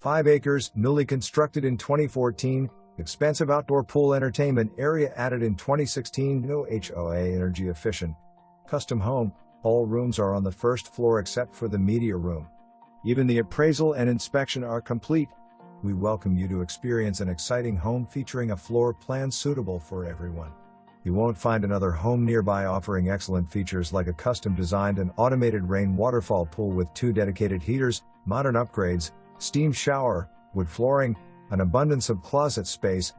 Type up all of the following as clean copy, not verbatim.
5 acres, newly constructed in 2014. Expansive Outdoor Pool Entertainment area added in 2016. No HOA, energy efficient. Custom home. All rooms are on the first floor except for the media room. Even the appraisal and inspection are complete. We welcome you to experience an exciting home featuring a floor plan suitable for everyone. You won't find another home nearby offering excellent features like a custom-designed and automated rain-waterfall pool with 2 dedicated heaters, modern upgrades, steam shower, wood flooring, an abundance of closet space,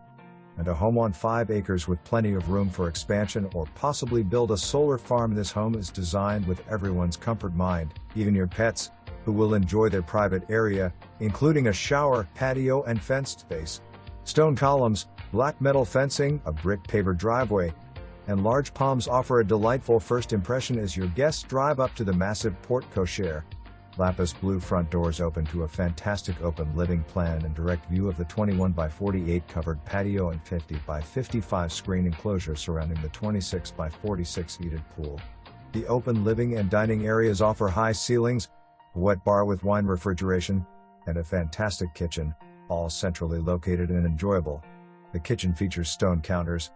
and a home on 5 acres with plenty of room for expansion or possibly build a solar farm. This home is designed with everyone's comfort in mind, even your pets, who will enjoy their private area, including a shower, patio, and fenced space. Stone columns, black metal fencing, a brick paver driveway, and large palms offer a delightful first impression as your guests drive up to the massive porte-cochere. Lapis blue front doors open to a fantastic open living plan and direct view of the 21 by 48 covered patio and 50 by 55 screen enclosure surrounding the 26 by 46 heated pool. The open living and dining areas offer high ceilings, a wet bar with wine refrigeration, and a fantastic kitchen, all centrally located and enjoyable. The kitchen features stone counters,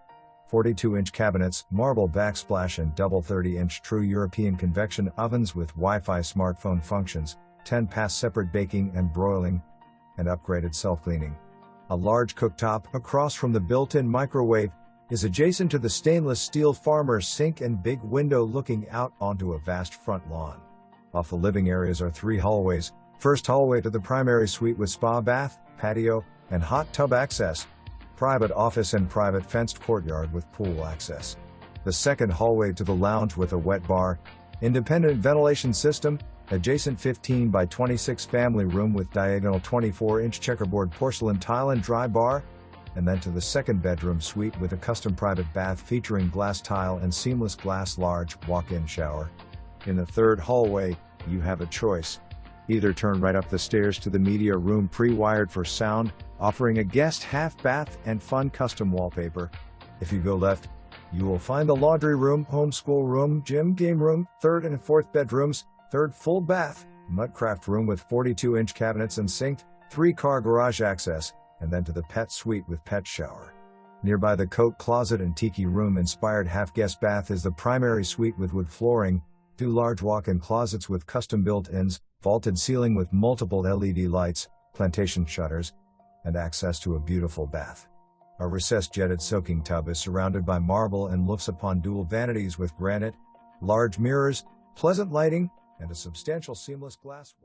42-inch cabinets, marble backsplash, and double 30-inch true European convection ovens with Wi-Fi smartphone functions, 10-pass separate baking and broiling, and upgraded self-cleaning. A large cooktop across from the built-in microwave is adjacent to the stainless steel farmer's sink and big window looking out onto a vast front lawn. Off the living areas are 3 hallways. First hallway to the primary suite with spa bath, patio, and hot tub access. Private office and private fenced courtyard with pool access. The second hallway to the lounge with a wet bar, independent ventilation system, adjacent 15 by 26 family room with diagonal 24-inch checkerboard porcelain tile and dry bar, and then to the second bedroom suite with a custom private bath featuring glass tile and seamless glass large walk-in shower. In the third hallway, you have a choice. Either turn right up the stairs to the media room pre-wired for sound, offering a guest half bath and fun custom wallpaper. If you go left, you will find the laundry room, homeschool room, gym, game room, third and fourth bedrooms, third full bath, mudcraft room with 42-inch cabinets and sink, 3-car garage access, and then to the pet suite with pet shower. Nearby the coat closet and tiki room inspired half-guest bath is the primary suite with wood flooring, 2 large walk-in closets with custom built-ins, vaulted ceiling with multiple LED lights, plantation shutters, and access to a beautiful bath. A recessed jetted soaking tub is surrounded by marble and looks upon dual vanities with granite, large mirrors, pleasant lighting, and a substantial seamless glass